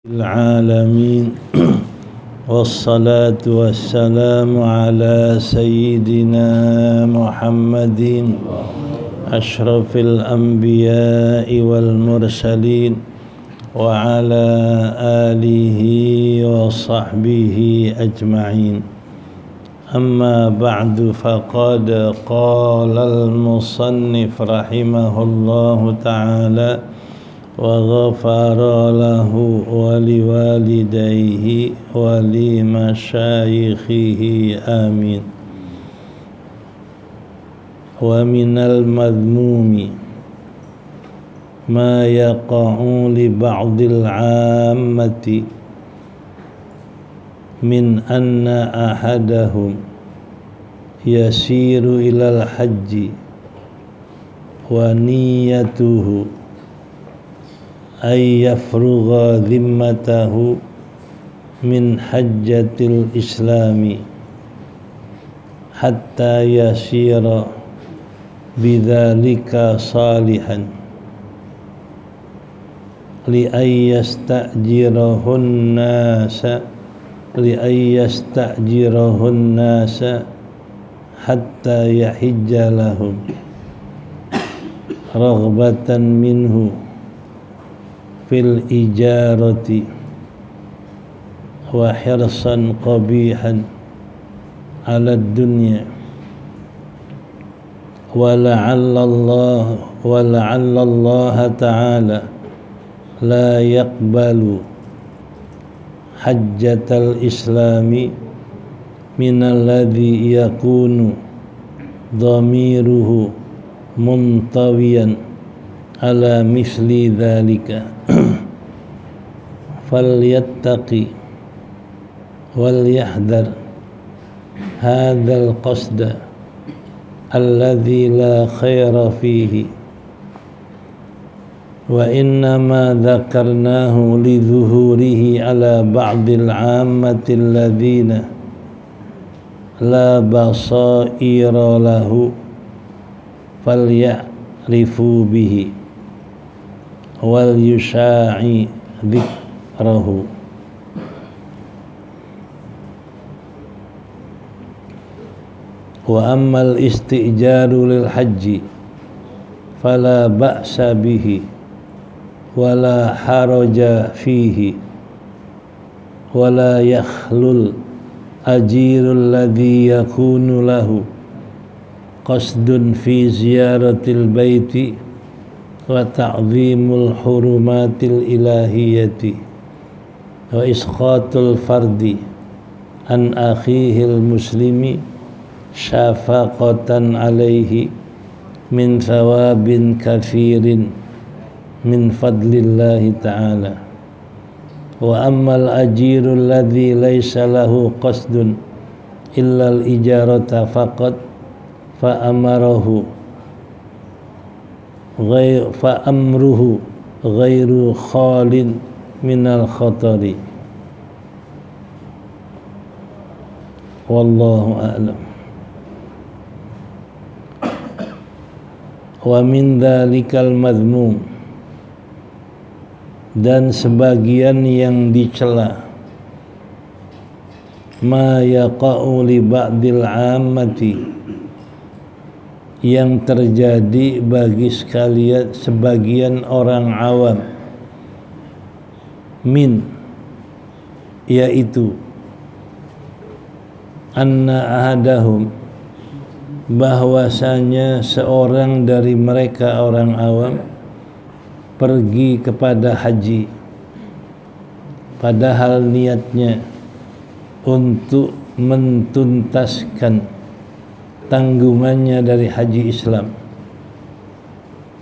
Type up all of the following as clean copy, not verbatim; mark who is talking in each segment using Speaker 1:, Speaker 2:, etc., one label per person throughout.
Speaker 1: العالمين والصلاة والسلام على سيدنا محمد أشرف الأنبياء والمرسلين وعلى آله وصحبه أجمعين. أما بعد فقد قال المصنف رحمه الله تعالى وغفر له ولوالديه ولمشايخه آمين. ومن المذموم ما يقع لبعض العامة من أن أحدهم يسير إلى الحج ونيته أن يفرغ ذمته من حجة الإسلام حتى يسير بذلك صالحا لأن يستأجره الناس حتى يحج لهم رغبة منه في الإجارة وحرصا قبيحا على الدنيا ولعل الله تعالى لا يقبل حجة الإسلام من الذي يكون ضميره منطويا على مثل ذلك فليتقي وليحذر هذا القصد الذي لا خير فيه. وإنما ذكرناه لظهوره على بعض العامة الذين لا بصائر له فليعرفوا به وليشاعي ذكره. وأما الاستئجار للحج فلا بأس به ولا حرج فيه ولا يخلو الأجير الذي يكون له قصد في زيارة البيت وتعظيم الحرمات الإلهية وإسقاط الفرد عن أخيه المسلم شفقة عليه من ثواب كثير من فضل الله تعالى. وأما الأجير الذي ليس له قصد إلا الإجارة فقط فأمره غير خال من الخطر والله أعلم. ومن ذلك المذموم, dan sebagian yang dicela, ma yaqa'u li ba'dil 'ammati, yang terjadi bagi sebagian orang awam, min, yaitu anna ahadahum, bahwasanya seorang dari mereka orang awam pergi kepada haji padahal niatnya untuk mentuntaskan tanggungannya dari haji Islam,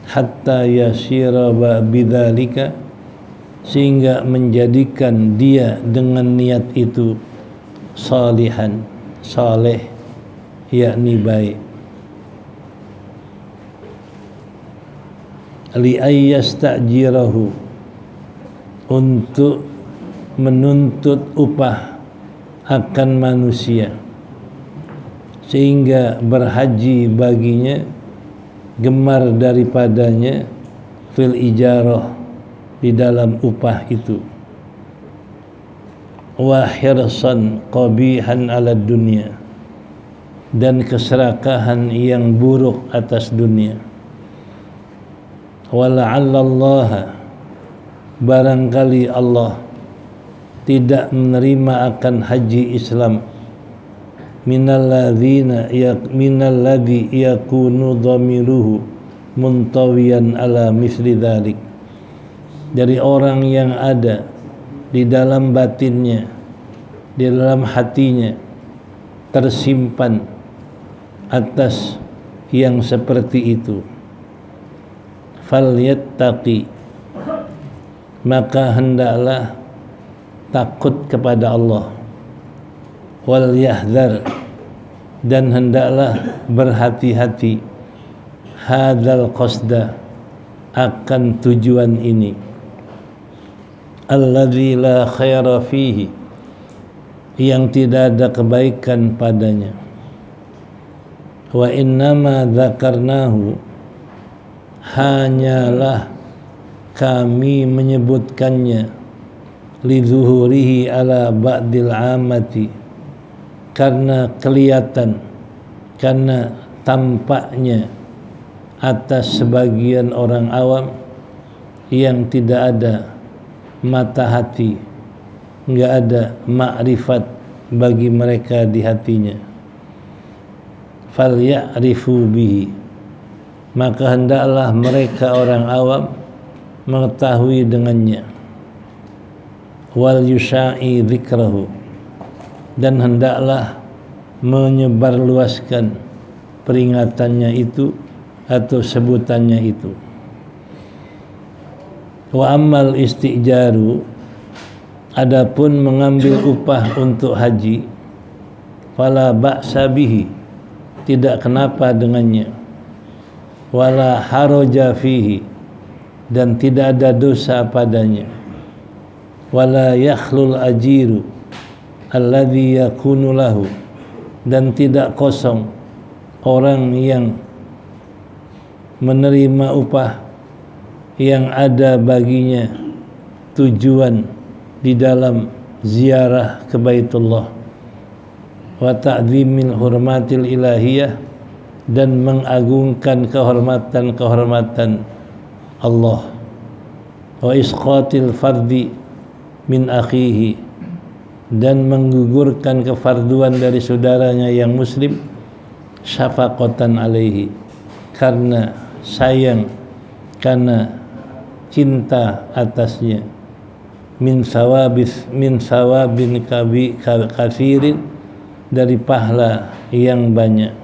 Speaker 1: hatta yasira bidzalika, sehingga menjadikan dia dengan niat itu salihan, saleh, yakni baik, li'ayyastajirahu, untuk menuntut upah akan manusia, sehingga berhaji baginya gemar daripadanya fil ijarah, di dalam upah itu, wa hirsan qabihan ala dunia, dan keserakahan yang buruk atas dunia. Wala'allallaha, barangkali Allah tidak menerima akan haji Islam minalladzi yakunu dhamiruhu muntawiyan ala misli dzalik, dari orang yang ada di dalam batinnya, di dalam hatinya tersimpan atas yang seperti itu. Falyattaqi, maka hendaklah takut kepada Allah. Wal yahdhar, dan hendaklah berhati-hati. Hadzal qasda, akan tujuan ini. Alladzi la khaira fihi, yang tidak ada kebaikan padanya. Wa innama dzakarnahu, hanyalah kami menyebutkannya, lizuhurihi ala ba'dil amati, karena kelihatan, karena tampaknya atas sebagian orang awam yang tidak ada mata hati, enggak ada makrifat bagi mereka di hatinya. Falya'rifu bihi, maka hendaklah mereka orang awam mengetahui dengannya. Wal yusha'i dzikrahu, dan hendaklah menyebarluaskan peringatannya itu atau sebutannya itu. Wa ammal istijaru, adapun mengambil upah untuk haji, fala ba'sa bihi, tidak kenapa dengannya. Wala haraja fihi, dan tidak ada dosa padanya. Wala yakhlul ajiru alladzi yakunu lahu, dan tidak kosong orang yang menerima upah yang ada baginya tujuan di dalam ziarah ke Baitullah, wa ta'zimil hurmatil ilahiyah, dan mengagungkan kehormatan-kehormatan Allah, wa isqatil fardi min akhihi, dan menggugurkan kefarduan dari saudaranya yang muslim, syafaqatan alaihi, karena sayang, karena cinta atasnya, min sawabin katsirin, dari pahala yang banyak,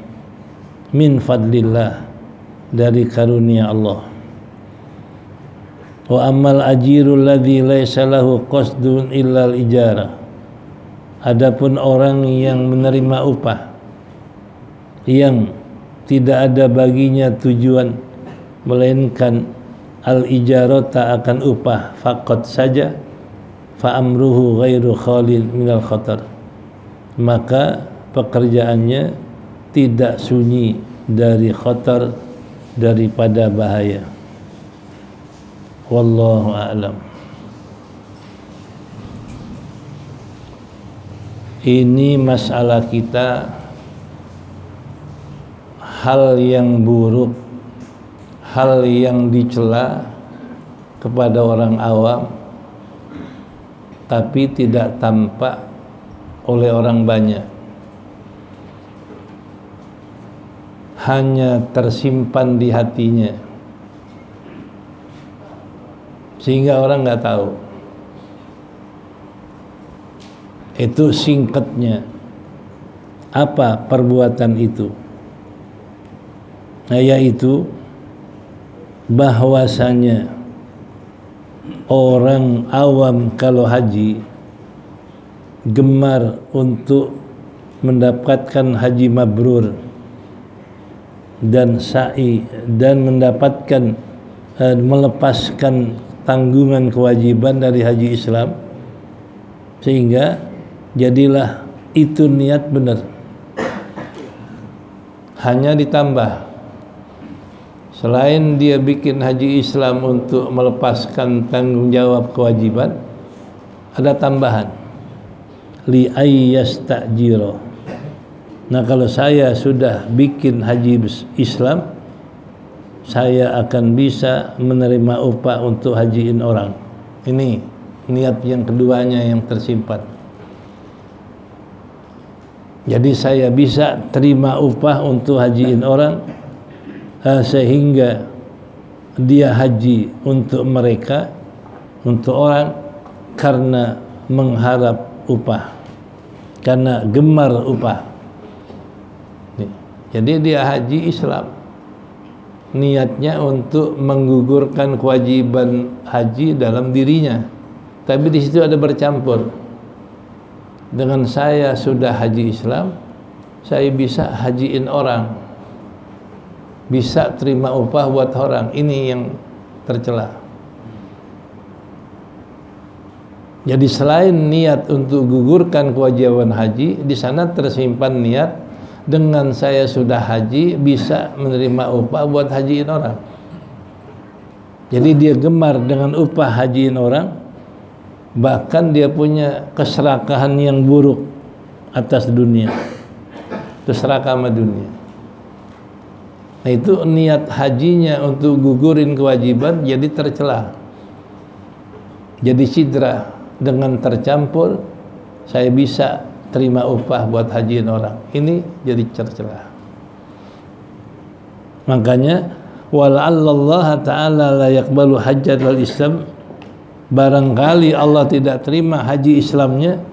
Speaker 1: min fadlillah, dari karunia Allah. Wa ammal ajirul ladzi laisa lahu qasdun illa al-ijarah, adapun orang yang menerima upah yang tidak ada baginya tujuan melainkan al-ijarata, akan upah faqat saja, fa amruhu ghairu khalil minal khatar, maka pekerjaannya tidak sunyi dari khatar, daripada bahaya. Wallahu a'lam. Ini masalah kita, hal yang buruk, hal yang dicela kepada orang awam tapi tidak tampak oleh orang banyak, hanya tersimpan di hatinya sehingga orang nggak tahu. Itu singkatnya apa perbuatan itu, yaitu bahwasanya orang awam kalau haji gemar untuk mendapatkan haji mabrur dan sa'i, dan mendapatkan melepaskan tanggungan kewajiban dari haji Islam, sehingga jadilah itu niat benar. Hanya ditambah, selain dia bikin haji Islam untuk melepaskan tanggung jawab kewajiban, ada tambahan, li ayyastajiro. Nah, kalau saya sudah bikin haji Islam, saya akan bisa menerima upah untuk hajiin orang. Ini niat yang keduanya yang tersimpan. Jadi saya bisa terima upah untuk hajiin orang, sehingga dia haji untuk mereka, untuk orang, karena mengharap upah, karena gemar upah. Jadi dia haji Islam, niatnya untuk menggugurkan kewajiban haji dalam dirinya, tapi di situ ada bercampur. Dengan saya sudah haji Islam, saya bisa hajiin orang, bisa terima upah buat orang. Ini yang tercela. Jadi selain niat untuk gugurkan kewajiban haji, di sana tersimpan niat dengan saya sudah haji bisa menerima upah buat hajiin orang. Jadi dia gemar dengan upah hajiin orang, bahkan dia punya keserakahan yang buruk atas dunia, keserakahan sama dunia. Nah, itu niat hajinya untuk gugurin kewajiban jadi tercela, jadi cedera. Dengan tercampur saya bisa terima upah buat hajiin orang, ini jadi tercela. Makanya wala'allallaha ta'ala la yaqbalu hajjatal Islam, barangkali Allah tidak terima haji Islamnya,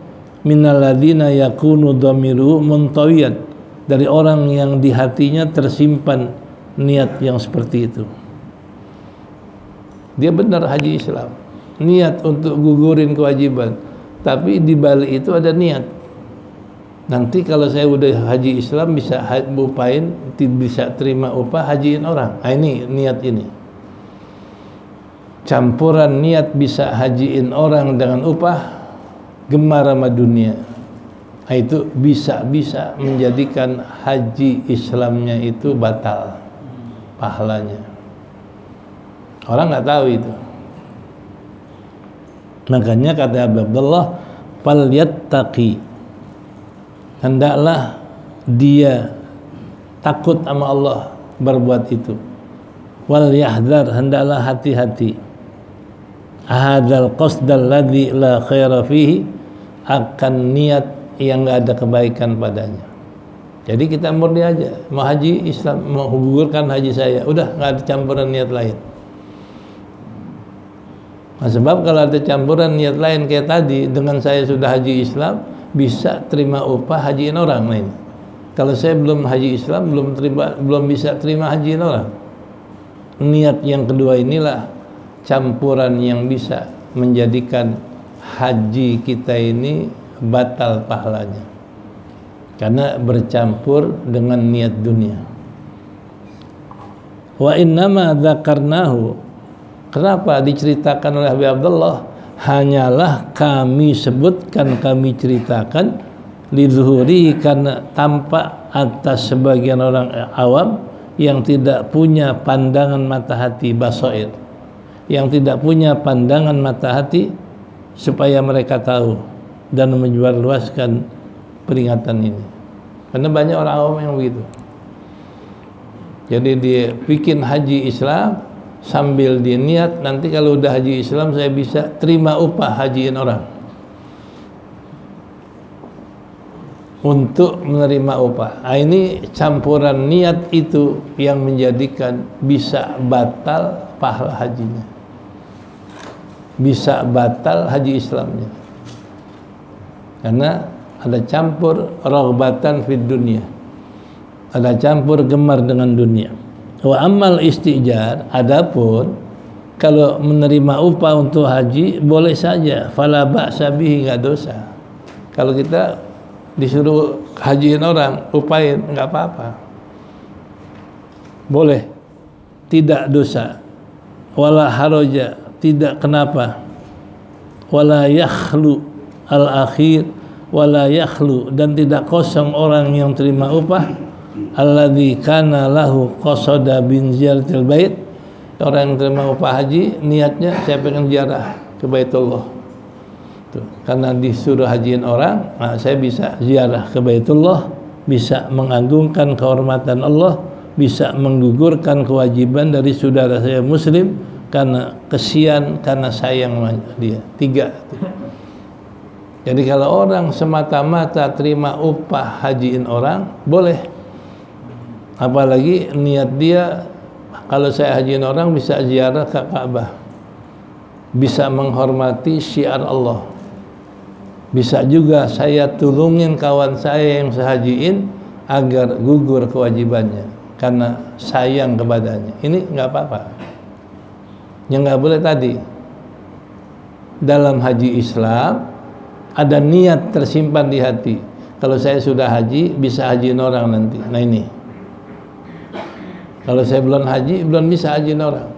Speaker 1: minalladzina yakunu dhamiru muntawiyan, dari orang yang di hatinya tersimpan niat yang seperti itu. Dia benar haji Islam, niat untuk gugurin kewajiban, tapi di balik itu ada niat, nanti kalau saya udah haji Islam bisa upahin, bisa terima upah hajiin orang. Nah, ini niat ini campuran niat bisa hajiin orang dengan upah, gemar sama dunia. Nah, itu bisa menjadikan haji Islamnya itu batal pahalanya. Orang nggak tahu itu. Makanya kata Abu Abdullah, falyattaqi, hendaklah dia takut sama Allah berbuat itu. Wal yahdhar, hendaklah hati-hati. Hadzal qasdal ladzi la khaira fihi, akan niat yang enggak ada kebaikan padanya. Jadi kita murni aja mau haji Islam, mau gugurkan haji saya, udah enggak ada campuran niat lain. Nah, sebab kalau ada campuran niat lain kayak tadi, dengan saya sudah haji Islam bisa terima upah hajiin orang lain. Kalau saya belum haji Islam, belum bisa terima hajiin orang. Niat yang kedua inilah campuran yang bisa menjadikan haji kita ini batal pahalanya, karena bercampur dengan niat dunia. Wa innama dzakarnahu, kenapa diceritakan oleh Habib Abdullah? Hanyalah kami sebutkan, kami ceritakan lizuhuri, karena tampak atas sebagian orang awam yang tidak punya pandangan mata hati, basair, yang tidak punya pandangan mata hati, supaya mereka tahu dan menyebarluaskan peringatan ini. Karena banyak orang awam yang begitu. Jadi dia bikin haji Islam sambil dia niat, nanti kalau udah haji Islam saya bisa terima upah hajiin orang, untuk menerima upah. Nah, ini campuran niat itu yang menjadikan bisa batal pahala hajinya, bisa batal haji Islamnya, karena ada campur raghbatan fid dunya, ada campur gemar dengan dunia. Wa ammal istijar, adapun kalau menerima upah untuk haji boleh saja, fala ba'sa bihi, enggak dosa. Kalau kita disuruh hajiin orang, upahin, enggak apa-apa, boleh, tidak dosa. Wala haraja, tidak kenapa. Wala yakhlu al-akhir, wala yakhlu, dan tidak kosong orang yang terima upah, alladzi kana lahu qasada bin ziyaratil bait, orang yang terima upah haji niatnya saya pengen ziarah ke Baitullah, Tuh, karena disuruh hajiin orang, nah saya bisa ziarah ke Baitullah, bisa mengagungkan kehormatan Allah, bisa menggugurkan kewajiban dari saudara saya muslim karena kesian, karena sayang dia. 3. Jadi kalau orang semata-mata terima upah hajiin orang, boleh. Apalagi niat dia, kalau saya hajiin orang bisa ziarah ke Ka'bah, bisa menghormati syiar Allah, bisa juga saya tulungin kawan saya yang sehajiin agar gugur kewajibannya karena sayang kepadanya. Ini nggak apa-apa. Yang nggak boleh tadi, dalam haji Islam ada niat tersimpan di hati. Kalau saya sudah haji, bisa hajiin orang nanti. Nah ini, kalau saya belum haji, belum bisa hajiin orang.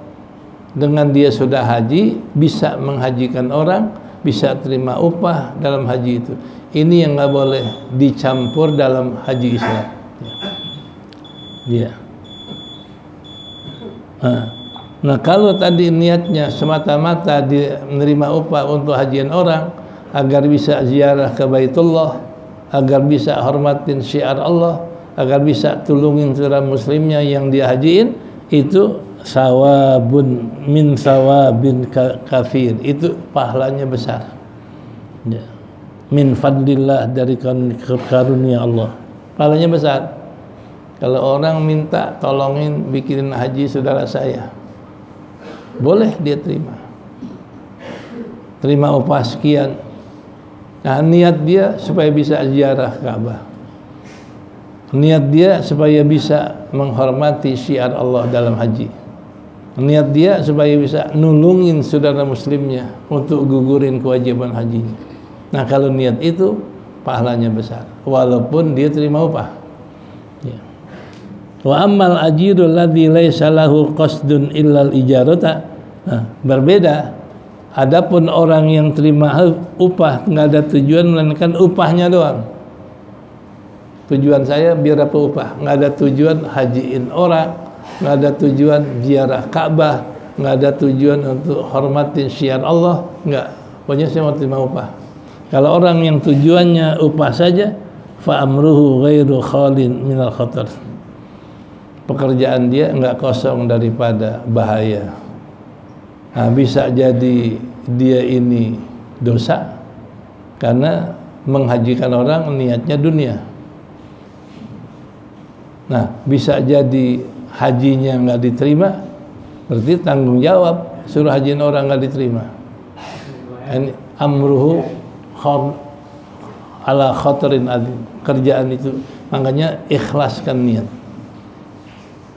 Speaker 1: Dengan dia sudah haji, bisa menghajikan orang, bisa terima upah dalam haji itu. Ini yang nggak boleh dicampur dalam haji Islam. Ya. Nah kalau tadi niatnya semata-mata dia menerima upah untuk hajian orang agar bisa ziarah ke Baitullah, agar bisa hormatin syiar Allah, agar bisa tulungin saudara muslimnya yang dia hajiin, itu sawabun min sawabin kafir, itu pahalanya besar ya. Min fadlillah, dari karunia Allah, pahalanya besar. Kalau orang minta tolongin bikinin haji saudara saya, boleh dia terima upah sekian. Nah niat dia supaya bisa ziarah Ka'bah, niat dia supaya bisa menghormati syiar Allah dalam haji, niat dia supaya bisa nulungin saudara muslimnya untuk gugurin kewajiban hajinya. Nah kalau niat itu pahalanya besar walaupun dia terima upah ya. Wa ammal ajirul ladzi laisa lahu qasdun illal ijarata. Nah, berbeda. Adapun orang yang terima upah nggak ada tujuan melainkan upahnya doang. Tujuan saya biar apa upah, nggak ada tujuan hajiin orang, nggak ada tujuan ziarah Ka'bah, nggak ada tujuan untuk hormatin syiar Allah, nggak. Pokoknya saya mau terima upah. Kalau orang yang tujuannya upah saja, fa amruhu ghairu khalin minal khatar. Pekerjaan dia nggak kosong daripada bahaya. Nah, bisa jadi dia ini dosa karena menghajikan orang niatnya dunia. Nah, bisa jadi hajinya nggak diterima, berarti tanggung jawab suruh hajiin orang nggak diterima. Ini amruhu ala khatarin adzim. Kerjaan itu makanya ikhlaskan niat.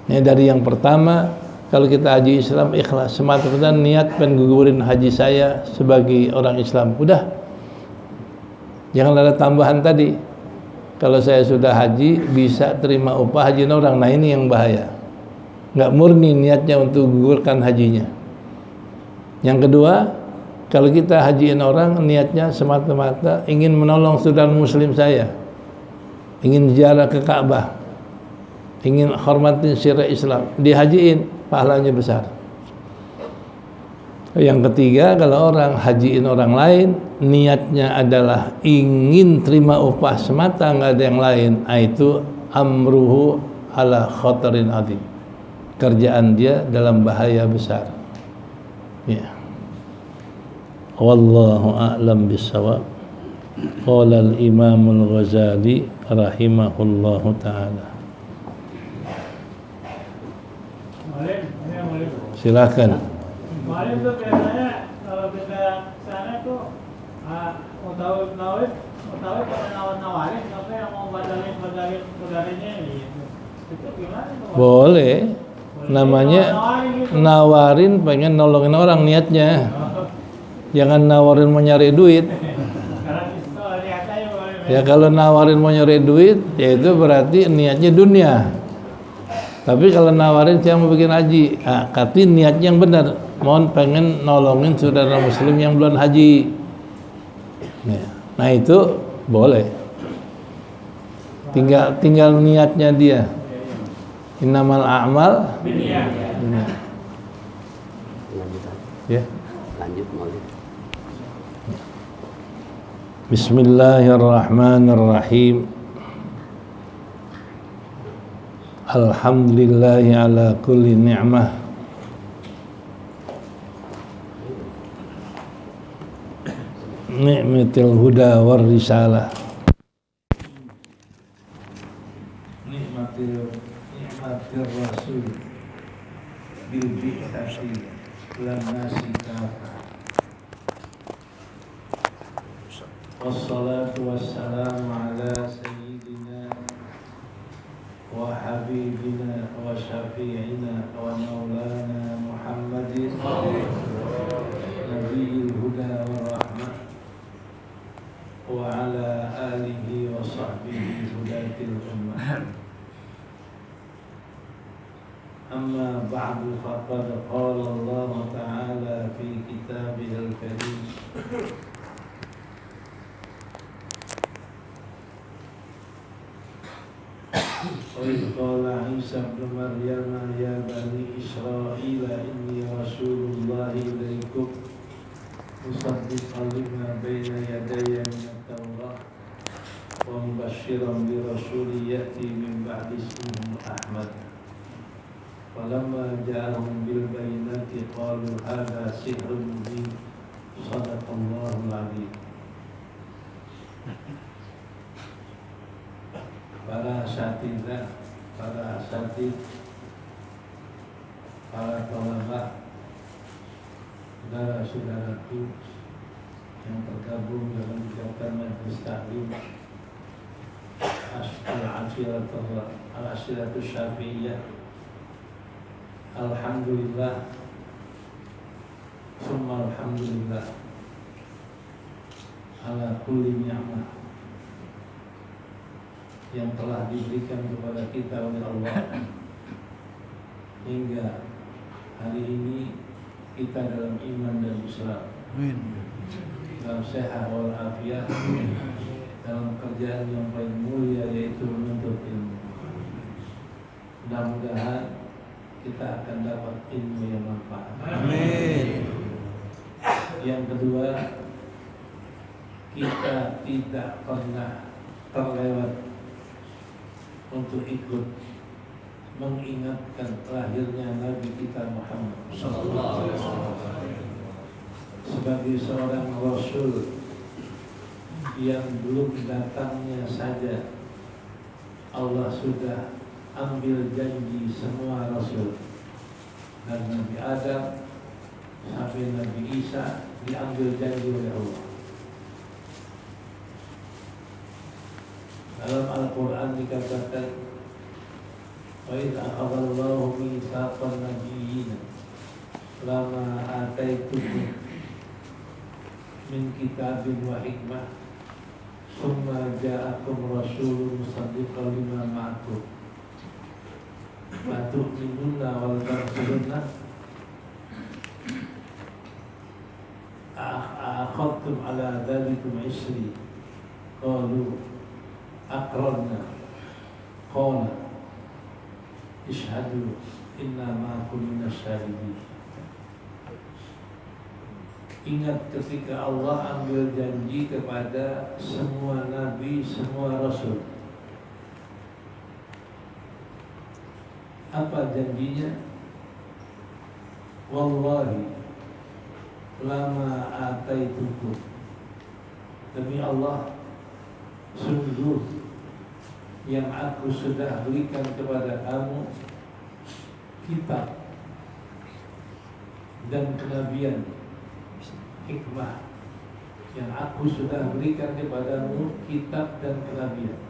Speaker 1: Ini dari yang pertama, kalau kita haji Islam ikhlas, semata-mata niat pengen gugurin haji saya sebagai orang Islam. Udah, jangan ada tambahan tadi. Kalau saya sudah haji bisa terima upah hajiin orang. Nah ini yang bahaya, nggak murni niatnya untuk gugurkan hajinya. Yang kedua, kalau kita hajiin orang niatnya semata-mata ingin menolong saudara muslim saya, ingin ziarah ke Ka'bah, ingin hormatin syiar Islam, dihajiin, pahalanya besar. Yang ketiga, kalau orang hajiin orang lain niatnya adalah ingin terima upah semata, nggak ada yang lain, itu amruhu ala khatarin adzim. Kerjaan dia dalam bahaya besar ya. Wallahu a'lam bissawab. Qala al-Imam al-Ghazali rahimahullahu ta'ala. Silakan.
Speaker 2: Kemarin tuh biasanya kalau kita sana tuh mau tahu nawarin apa yang mau badalin gitu. Itu gimana tuh?
Speaker 1: Boleh. Namanya nawarin pengen nolongin orang niatnya. Jangan nawarin mau nyari duit. Ya kalau nawarin mau nyari duit, ya itu berarti niatnya dunia. Tapi kalau nawarin saya mau bikin haji, tapi niatnya yang benar, mohon pengen nolongin saudara muslim yang belum haji. Nah itu boleh. Tinggal niatnya dia. Innamal a'mal binniyat. Ya.
Speaker 3: Lanjut Maulid.
Speaker 1: Bismillahirrahmanirrahim. Alhamdulillahi ala kulli ni'mah. Ni'matil huda war risalah. Ni'matil rasul bil bi'tsati lan nasi kafah. Wassalatu wassalamu ala sayyidina wa habibina wa syafi'ina wa maulana Muhammadin nabiyil huda wa rahmah wa ala alihi wa sahbihi hudatil ummah. Amma ba'du, faqad qala Allah ta'ala fi kitabihil karim وإذ قال عيسى ابن مريم يا بني إسرائيل إني رسول الله إليكم مصدقا لما بين يدي من التوراة ومبشرا برسول يأتي من بعد اسمه أحمد فلما جاءهم بالبينات قالوا هذا سحر مبين صدق الله العظيم. Para asatidzah, para asatidz, para thalabah, saudara-saudaraku yang tergabung dalam kegiatan Majelis Taklim Al-Asiratus Syafi'iyah. Alhamdulillah, summa alhamdulillah ala kulli ni'mah yang telah diberikan kepada kita oleh Allah hingga hari ini kita dalam iman dan Islam, dalam sehat wal afiat, dalam kerjaan yang paling mulia yaitu menuntut ilmu. Mudah-mudahan kita akan dapat ilmu yang manfaat. Amin. Yang kedua, kita tidak pernah terlewat untuk ikut mengingatkan lahirnya Nabi kita Muhammad sebagai seorang Rasul yang belum datangnya saja Allah sudah ambil janji semua Rasul, dan Nabi Adam sampai Nabi Isa diambil janji oleh Allah. Dalam Al-Quran dikatakan, wa idza akhadallahu mitsaqan nabiyyin lama ataitukum min kitabin wa hikmah tsumma ja'akum rasulun musaddiqan lima ma'akum wa tu'minunna wal tansurunna akhadtum ala dhalikum isri qalu aqrarna qala ishhadu inna ma'akum minasyahidin. Ingat ketika Allah ambil janji kepada semua nabi, semua rasul. Apa janjinya? Wallahi lama ataitukum, demi Allah, sungguh yang aku sudah berikan kepada kamu kitab dan kenabian, hikmah yang aku sudah berikan kepadamu kitab dan kenabian.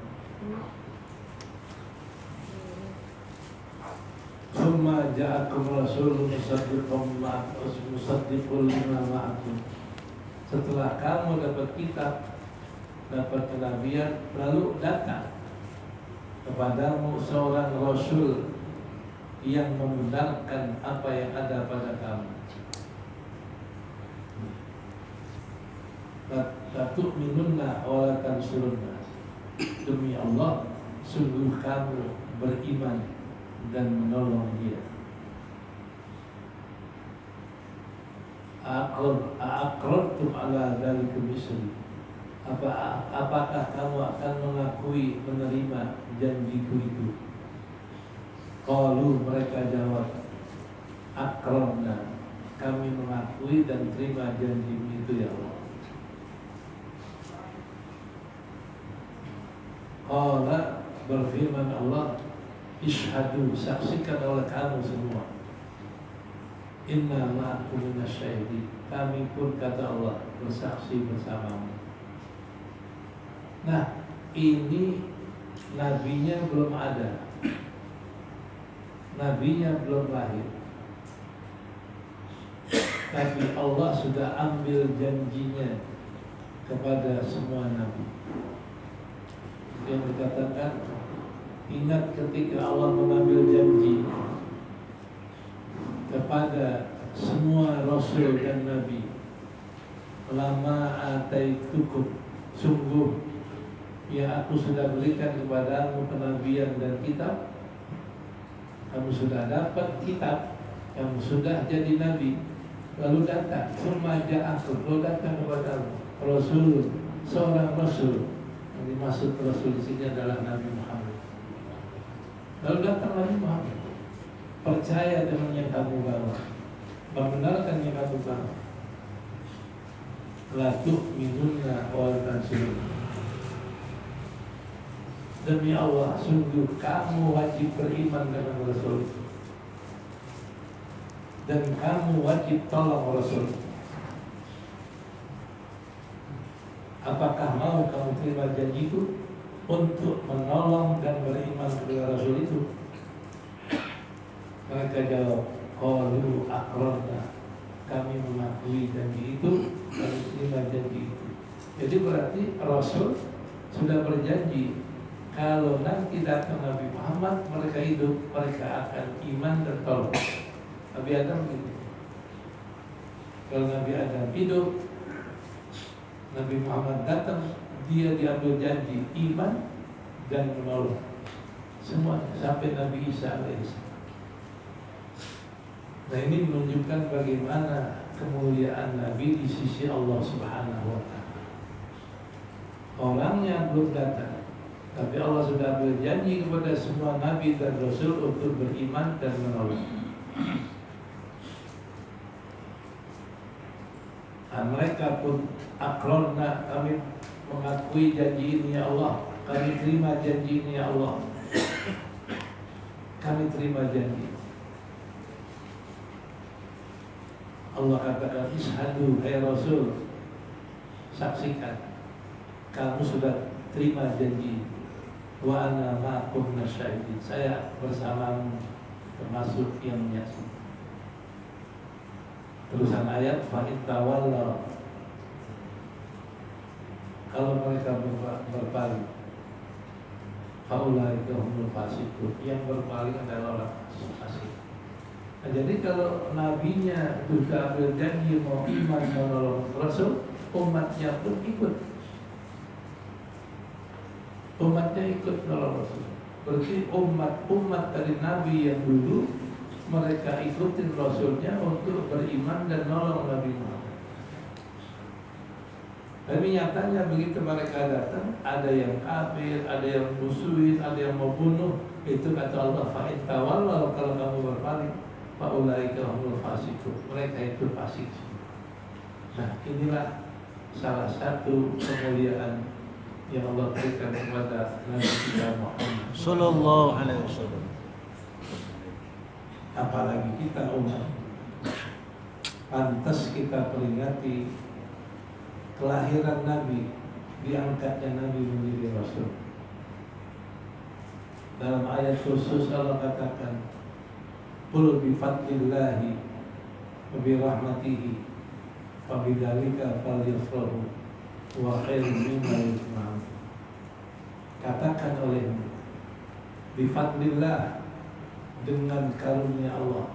Speaker 1: Summa ja'akum rasulun musaddiqun lima ma'akum. Setelah kamu dapat kitab, dapat kenabian, lalu datang kepadamu seorang rasul yang membenarkan apa yang ada pada kamu. La tu'minunna wa la tansurunna. Demi Allah, sungguh kamu beriman dan menolong dia. Aqrartum ala dzalika misri. apakah kamu akan mengakui menerima janjiku itu? Qalu, mereka jawab, aqrarna, kami mengakui dan terima janjimu itu ya Allah. Qala, berfirman Allah, ishhadu, saksikan oleh kamu semua. Inna ma'akum minasyahidin, kami pun kata Allah bersaksi bersamamu. Nah, ini nabinya belum ada, nabinya belum lahir, tapi Allah sudah ambil janjinya kepada semua nabi. Yang dikatakan, ingat ketika Allah mengambil janji kepada semua rasul dan nabi, lama ataitukum, sungguh ya aku sudah berikan kepadamu kenabian dan kitab. Kamu sudah dapat kitab, kamu sudah jadi nabi. Lalu datang semaja aku, lalu datang kepadamu rasul, seorang rasul. Yang dimaksud rasul di sini adalah Nabi Muhammad. Lalu datang Nabi Muhammad, percaya dengan yang kamu bawa, membenarkan yang kamu bawa. La tu'minunna wal tansurun. Demi Allah, sungguh kamu wajib beriman dengan Rasul itu, dan kamu wajib tolong Rasul. Apakah mau kamu terima janjiku untuk menolong dan beriman kepada Rasul itu? Mereka jawab, qalu aqrarna, kami mengakui janji itu, kami terima janji itu. Jadi berarti Rasul sudah berjanji, kalau nanti datang Nabi Muhammad, mereka hidup, mereka akan iman dan tolong. Nabi Adam begitu. Kalau Nabi Adam hidup, Nabi Muhammad datang, dia diambil janji iman dan menolong semua sampai Nabi Isa alaihissalam. Nah, ini menunjukkan bagaimana kemuliaan Nabi di sisi Allah Subhanahu wa Ta'ala. Orangnya belum datang, tapi Allah sudah berjanji kepada semua nabi dan rasul untuk beriman dan menolong. Nah, mereka pun aqrarna, kami mengakui janji ini ya Allah, kami terima janji ini ya Allah, kami terima janji. Allah katakan, ishadu, hai Rasul, saksikan, kamu sudah terima janji. Wa ana ma'akum minasyahidin, saya bersamamu termasuk yang menyaksikan. Terusan ayat, fa in tawallaw, kalau mereka berpaling, faulaika humul fasiqun, yang berpaling adalah orang fasik. Nah, jadi kalau nabinya sudah ambil janji mau iman menolong Rasul, umatnya pun ikut. Umatnya ikut menolong Rasul. Berarti umat dari Nabi yang dulu, mereka ikutin Rasulnya untuk beriman dan menolong Nabi Muhammad. Tapi nyatanya begitu mereka datang, ada yang kafir, ada yang musuhin, ada yang mau bunuh. Itu kata Allah, fa in tawallaw, kalau kamu berpaling, fa ulaika humul fasiqun, mereka itu fasik. Nah, inilah salah satu kemuliaan yang Allah berikan kepada Nabi kita Muhammad
Speaker 2: Sallallahu alaihi wasallam.
Speaker 1: Apalagi kita umat, pantas kita peringati kelahiran Nabi, diangkatnya Nabi menjadi Rasul. Dalam ayat khusus Allah katakan, qul bi fadlillahi wa bi rahmatihi fa bidzalika falyafrahu wa khairun mimma yajma'un. Katakan olehmu, bi fadlillah, dengan karunia Allah,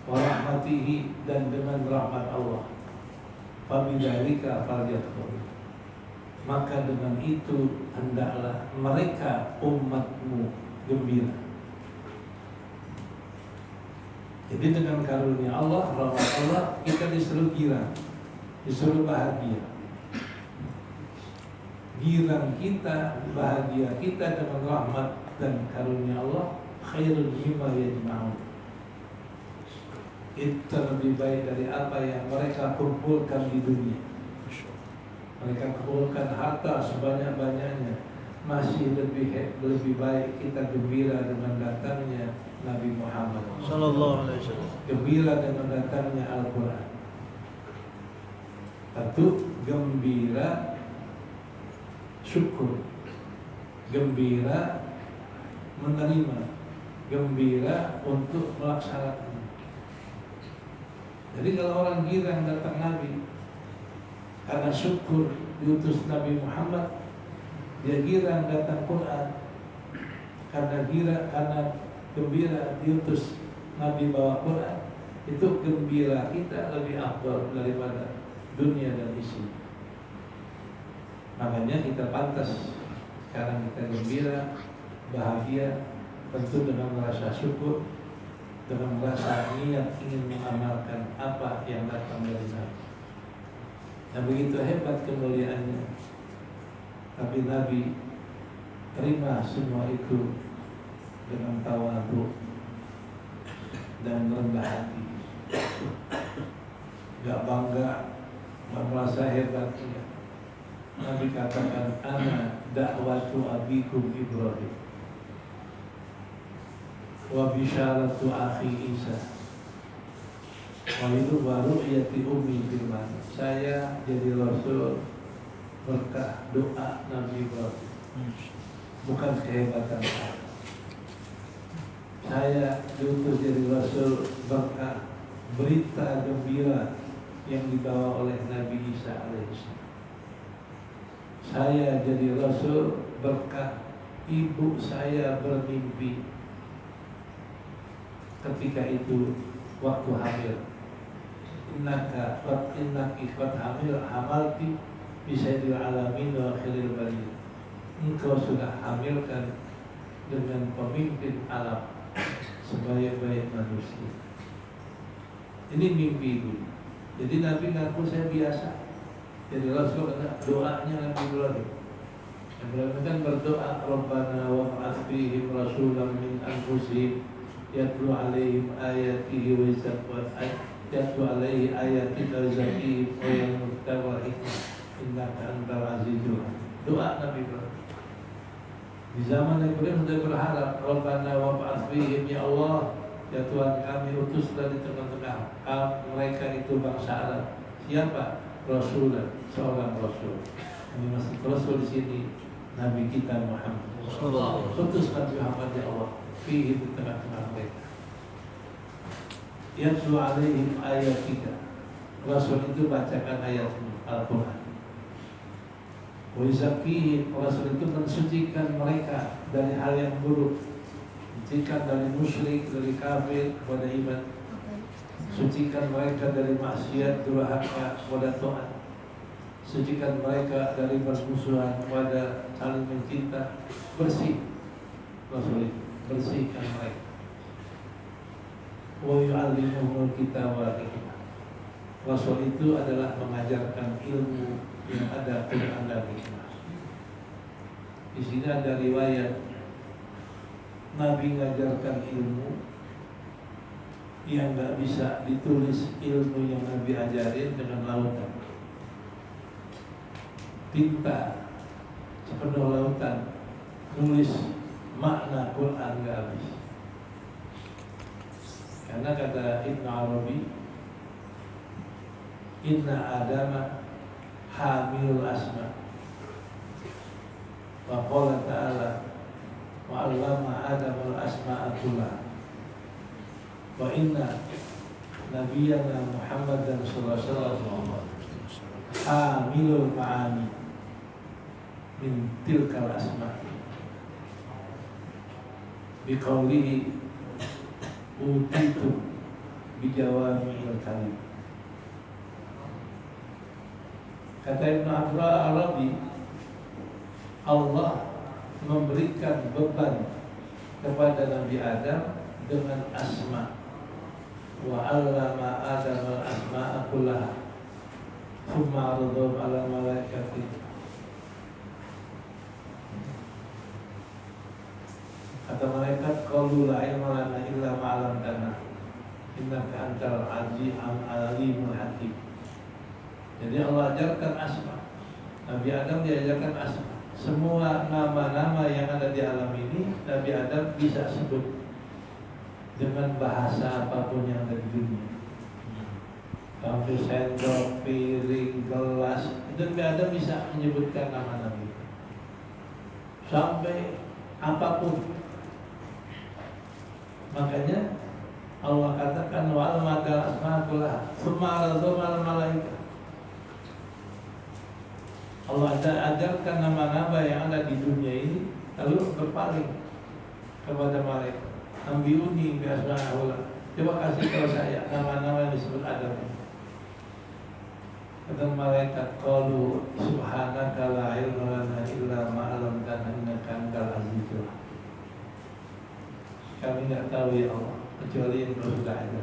Speaker 1: wa rahmatihi, dan dengan rahmat Allah, fa bidzalika falyafrahu, maka dengan itu hendaklah mereka umatmu gembira. Jadi dengan karunia Allah, rahmat Allah, kita disuruh gembira, disuruh bahagia. girang kita, bahagia kita dengan rahmat dan karunia Allah khairul mimma yajma'un. Itu lebih baik dari apa yang mereka kumpulkan di dunia. Mereka kumpulkan harta sebanyak-banyaknya, masih lebih baik kita gembira dengan datangnya Nabi Muhammad
Speaker 2: Sallallahu alaihi wasallam.
Speaker 1: Gembira dengan datangnya Al-Quran. Satu, gembira syukur, gembira menerima, gembira untuk melaksanakannya. Jadi kalau orang girang datang Nabi karena syukur diutus Nabi Muhammad, dia girang datang Quran karena gembira diutus Nabi bawa Quran, itu gembira kita lebih afdal daripada dunia dan isi. Makanya kita pantas sekarang kita gembira, bahagia, tentu dengan merasa syukur, dengan merasa niat ingin mengamalkan apa yang datang dari Nabi. Nah, begitu hebat kemuliaannya. Tapi Nabi terima semua itu dengan tawadhu dan rendah hati. Gak bangga, gak merasa hebat. Nabi katakan, ana da'watu abikum Ibrahim wa bisyaratu akhi Isa wa itu baru yati ummi firman. Saya jadi Rasul berkah doa Nabi Ibrahim, bukan kehebatan saya diutus jadi Rasul berkah berita gembira yang dibawa oleh Nabi Isa alaihissalam. Saya jadi Rasul berkah ibu saya bermimpi ketika itu waktu hamil. Innaki qad hamalti bisaidil alamin wa akhiril bariyah. Engkau sudah hamilkan dengan pemimpin alam, sebaik-baik manusia. Ini mimpi itu. Jadi Nabi ngaku saya biasa. Jadi Rasul kata doanya Nabi Ibrahim. Ibrahim kan berdoa, Rabbana wa ba'ath fihim rasulan min anfusihim yatlu alaihim ayatihi wa yatlu alaihi ayatika wa zakihim wa yamurta wa hikmah innaka antal azizul hakim. Doa Nabi Ibrahim. Di zaman Nabi Ibrahim sudah berharap, Rabbana wa ba'ath fihim, ya Allah, ya Tuhan kami utuslah di tengah-tengah mereka itu bangsa Arab. Siapa? Rasulullah, seorang Rasul. Ini masih Rasul di sini Nabi kita Muhammad. Utus Nabi Muhammad ya Allah, fihi di tengah-tengah mereka. Yatlu alaihim ayatika. Rasul itu bacakan ayat Al-Quran. Wa yuzakihim, Rasul itu mensucikan mereka dari hal yang buruk, mensucikan dari musyrik, dari kafir kepada iman, sucikan mereka dari maksiat, durhaka kepada taat, sucikan mereka dari permusuhan kepada saling mencinta. Bersih Rasul itu, bersihkan mereka. Wa yu'allimuhumul kitab wal hikmah. Rasul itu adalah mengajarkan ilmu yang ada Quran dan hikmah. Di sini ada riwayat Nabi mengajarkan ilmu yang nggak bisa ditulis, ilmu yang Nabi ajarin dengan lautan, tinta sepenuh lautan, nulis makna Quran nggak habis. Karena kata Ibn Arabi, Inna Adama hamilul asma, wa qala ta'ala wa 'allama Adamul asma'a kullaha, wa inna nabiyyana Muhammadan sallallahu alaihi wasallam hamilul ma'ani min tilkal asma' biqaulihi utitu bijawami'il kalim. Kata Ibn Arabi, Allah memberikan beban kepada Nabi Adam dengan asma. Wa 'allama Adam al-asma'a kullaha thumma 'aradahum 'ala malaikati qalu la ilma lana illa ma 'allamtana innaka antal alimul hakim. Jadi Allah ajarkan asma. Nabi Adam diajarkan asma. Semua nama-nama yang ada di alam ini Nabi Adam bisa sebut dengan bahasa apapun yang ada di dunia. Sampai sendok, piring, gelas, itu Nabi Adam bisa menyebutkan nama Nabi. Sampai apapun. Makanya Allah katakan wa al-madal asma'ullah summa al malaika. Allah ajarkan nama-nama yang ada di dunia ini, lalu berpaling kepada malaikat. Ambiuni bi asma'ullah. Coba kasih tahu saya nama-nama yang disebut Adam. Kata malaikat, qalu subhanaka la ilma lana illa ma 'allamtana innaka antal azizul hakim. Kami tidak tahu ya Allah kecuali yang sudah ada.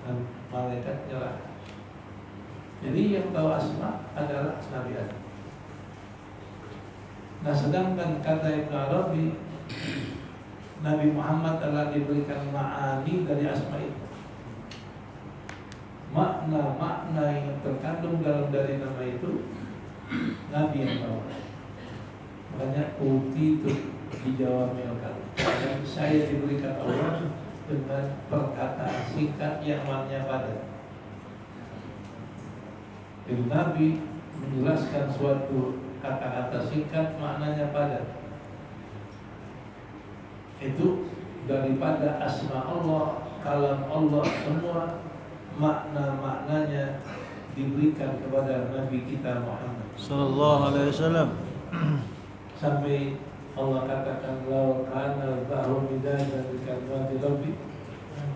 Speaker 1: Dan malaikat nyerah. Jadi yang tahu asma adalah Nabi Adam. Nah, sedangkan kata Ibn Arabi, Nabi Muhammad telah diberikan ma'ani dari asma itu. Makna-makna yang terkandung dalam dari nama itu Nabi yang tahu. Makanya uti itu dijawabnya kalim. Dan saya diberikan Allah dengan perkataan singkat yang maknanya padat. Jadi Nabi menjelaskan suatu kata-kata singkat maknanya padat. Itu daripada asma Allah, kalam Allah, semua makna-maknanya diberikan kepada Nabi kita Muhammad
Speaker 3: sallallahu alaihi wasallam.
Speaker 1: Sampai Allah katakan law kana al-bahru midadan li kalimati rabbi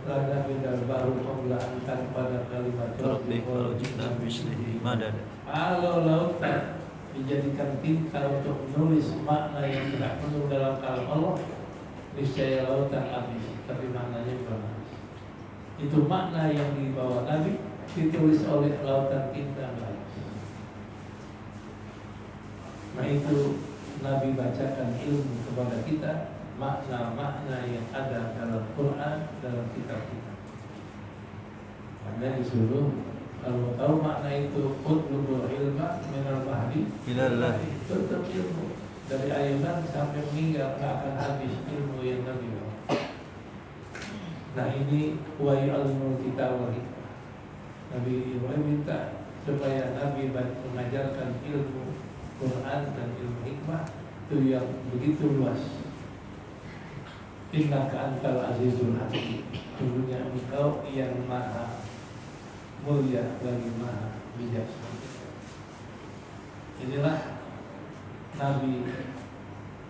Speaker 1: la nafida al-bahru qabla an tanfada kalimatu rabbi
Speaker 3: Kalau kita mislihi madad.
Speaker 1: Kalau lautan dijadikan tinta untuk menulis makna yang terkandung dalam kalam Allah, niscaya lautan habis, tapi maknanya bukan habis. Itu makna yang dibawa Nabi ditulis oleh lautan tinta habis. Nah, itu Nabi bacakan ilmu kepada kita, makna-makna yang ada dalam Quran, dalam kitab kita. Karena disuruh kalau tahu makna itu utlubul ilma minal bahri
Speaker 3: Ilallah.
Speaker 1: tetap ilmu dari ayunan sampai meninggal nggak akan habis ilmu yang Nabi bawa. Nah, ini wa'ilmul kita wahid. Nabi Ibrahim minta supaya Nabi mengajarkan ilmu Quran dan ilmu hikmah itu yang begitu luas. Innaka antal azizul hakim. Sungguhnya engkau yang maha mulia lagi maha bijaksana. Inilah Nabi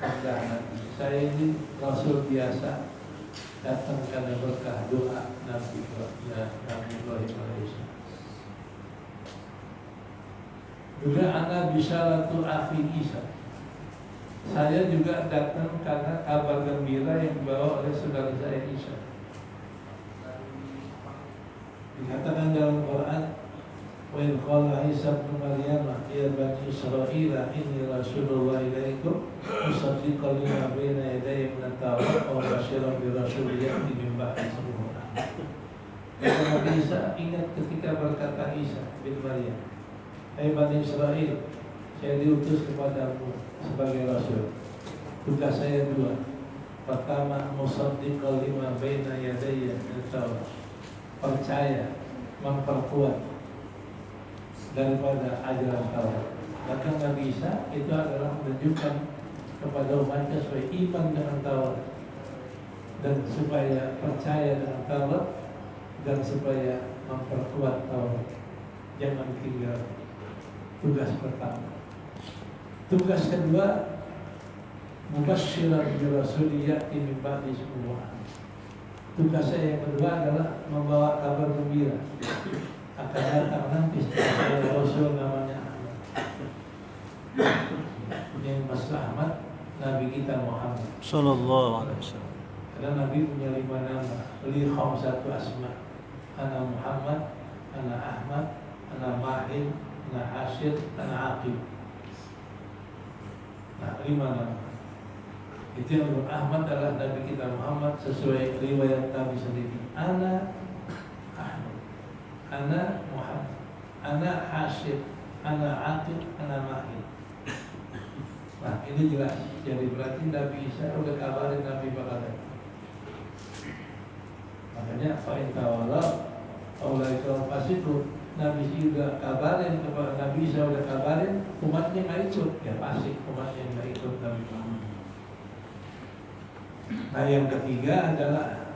Speaker 1: kata saya ini Rasul biasa datang karena berkah doa Nabi Ibrahim alaihissalam. Juga anak bisyaratul akhi Isa. Saya juga datang karena kabar gembira yang dibawa oleh saudara saya Isa. Dikatakan dalam Quran, wa in qala Isa ibn Maryam ya bani Israil inni rasulullah ilaikum musaddiqan lima baina yadayya min at-taurat wa basyiran bi rasulin ya'ti min ba'di ismihi Ahmad. Nabi Isa ingat ketika berkata Isa bin Maryam, hai Bani Israel, saya diutus kepadamu sebagai Rasul. Tugas saya dua. Pertama, musaddiqan lima baina yadayya min at-taurat. Percaya, memperkuat daripada ajaran Taurat. Bahkan Nabi Isa itu adalah menunjukkan kepada umatnya supaya iman dengan Taurat dan supaya percaya dengan Taurat dan supaya memperkuat Taurat. Jangan tinggal. Tugas pertama. Tugas kedua, mubasysyiran bi rasulin ya'ti min ba'di ismihi Ahmad. Tugas saya yang kedua adalah membawa kabar gembira akan datang nanti setelah Rasul namanya Ahmad. Yang Maslah Ahmad, Nabi kita Muhammad
Speaker 3: Sallallahu alaihi wasallam.
Speaker 1: Karena Nabi punya 5 nama, li khamsatu asma. Ana Muhammad, ana Ahmad, ana Mahid, ana Hasyir, ana Aqib. Nah, 5 nama. Itu yang menurut Ahmad adalah Nabi kita Muhammad sesuai riwayat Nabi sendiri. Ana Ahmad, ana Muhammad, ana Hashim, ana Atiq, ana Mahir. Nah ini jelas. Jadi berarti Nabi Isa udah kabarin Nabi bakal datang. Makanya fa'in tawalla aulaika fasiqun. Nabi juga kabarin kepada Nabi Isa udah kabarin umatnya nggak ikut, ya pasti umatnya nggak ikut Nabi Muhammad. Nah yang ketiga adalah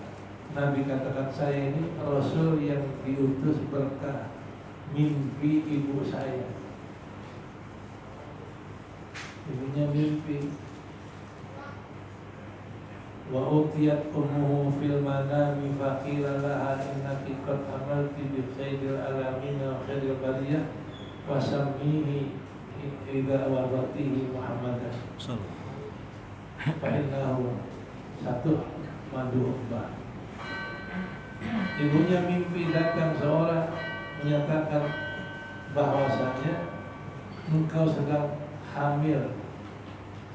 Speaker 1: Nabi katakan saya ini Rasul yang diutus berkah mimpi ibu saya. Ibunya mimpi. Wa utiyat ummuhu fil manami faqila laha innaki qad hamalti bi khairil alamin wa khairil bariyah wa sammihi idza wadatihi Muhammadan fa innahu satu madu ukhbah. Ibunya mimpi datang seorang menyatakan bahwasanya engkau sedang hamil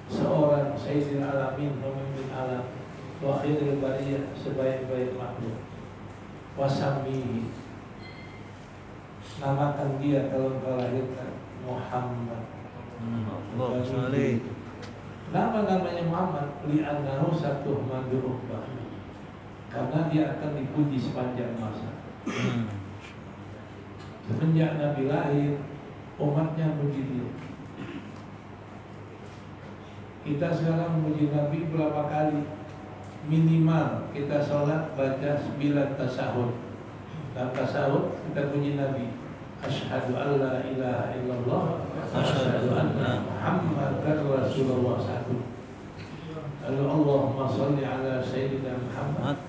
Speaker 1: seorang sayyidil alamin, pemimpin alam, wa khairil bariyah, sebaik-baik makhluk, wasamihi, namakan dia kalau engkau lahirkan Muhammad.
Speaker 3: Allahumma shalli.
Speaker 1: Nama-namanya Muhammad li'annahu satu madrubah, karena dia akan dipuji sepanjang masa. Semenjak Nabi lahir, umatnya puji dia. Kita sekarang memuji Nabi berapa kali? Minimal kita sholat baca 9 tasahud. Dalam tasahud kita puji Nabi. Asyhadu an la ilaha illallah wa asyhadu anna Muhammadar Rasulullah satu. Lalu Allahumma sholli ala Sayyidina Muhammad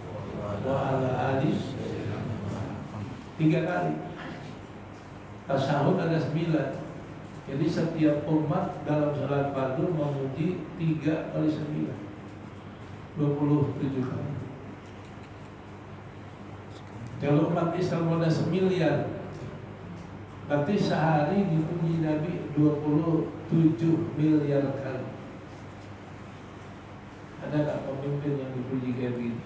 Speaker 1: wa ala ali. 3 kali. Tasahud ada 9. Jadi setiap umat dalam salat fardu memuji 3 kali 9, 27 kali. Kalau umat Islam ada 1 miliar, berarti sehari dipuji Nabi 27 miliar kali. Ada tak pemimpin yang dipuji kayak begitu?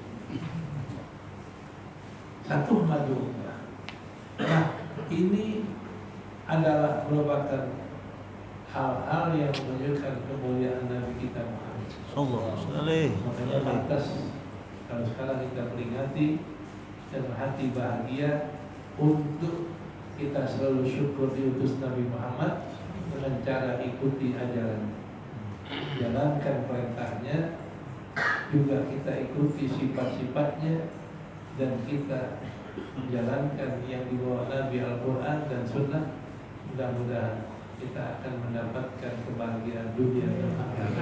Speaker 1: Satu madu. Nah ini adalah merupakan hal-hal yang menunjukkan kemuliaan Nabi kita Muhammad. Makanya pantas kalau sekarang kita peringati dan hati bahagia untuk kita selalu syukur diutus Nabi Muhammad dengan cara ikuti ajaran, jalankan perintahnya, juga kita ikuti sifat-sifatnya, dan kita menjalankan yang dibawa Nabi Al-Quran dan Sunnah. Mudah-mudahan kita akan mendapatkan kebahagiaan dunia dan akhirat.